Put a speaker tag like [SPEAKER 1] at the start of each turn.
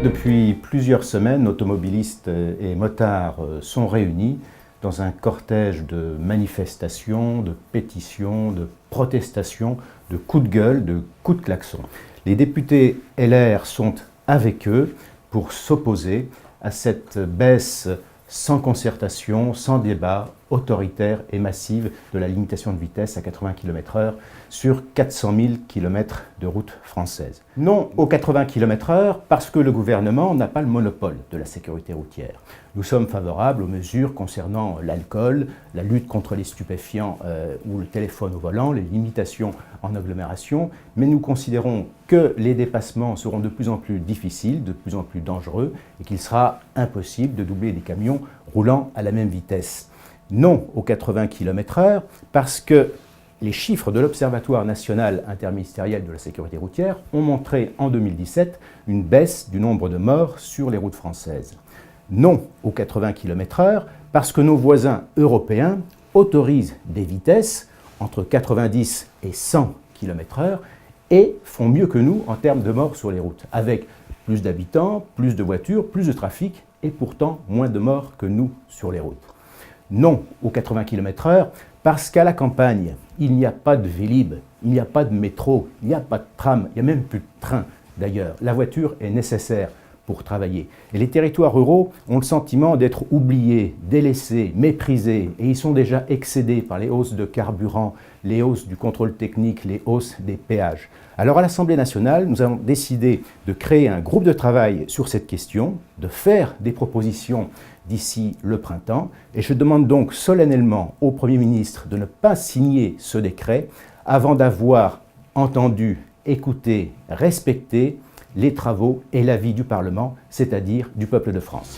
[SPEAKER 1] Depuis plusieurs semaines, automobilistes et motards sont réunis dans un cortège de manifestations, de pétitions, de protestations, de coups de gueule, de coups de klaxon. Les députés LR sont avec eux pour s'opposer à cette baisse sans concertation, sans débat, autoritaire et massive de la limitation de vitesse à 80 km/h sur 400 000 km de routes françaises. Non aux 80 km/h parce que le gouvernement n'a pas le monopole de la sécurité routière. Nous sommes favorables aux mesures concernant l'alcool, la lutte contre les stupéfiants ou le téléphone au volant, les limitations en agglomération, mais nous considérons que les dépassements seront de plus en plus difficiles, de plus en plus dangereux et qu'il sera impossible de doubler des camions roulant à la même vitesse. Non aux 80 km/h parce que les chiffres de l'Observatoire national interministériel de la sécurité routière ont montré en 2017 une baisse du nombre de morts sur les routes françaises. Non aux 80 km/h parce que nos voisins européens autorisent des vitesses entre 90 et 100 km/h et font mieux que nous en termes de morts sur les routes, avec plus d'habitants, plus de voitures, plus de trafic et pourtant moins de morts que nous sur les routes. Non aux 80 km/h parce qu'à la campagne, il n'y a pas de Vélib, il n'y a pas de métro, il n'y a pas de tram, il n'y a même plus de train d'ailleurs. La voiture est nécessaire pour travailler. Et les territoires ruraux ont le sentiment d'être oubliés, délaissés, méprisés, et ils sont déjà excédés par les hausses de carburant, les hausses du contrôle technique, les hausses des péages. Alors à l'Assemblée nationale, nous avons décidé de créer un groupe de travail sur cette question, de faire des propositions d'ici le printemps, et je demande donc solennellement au Premier ministre de ne pas signer ce décret avant d'avoir entendu, écouté, respecté les travaux et l'avis du Parlement, c'est-à-dire du peuple de France.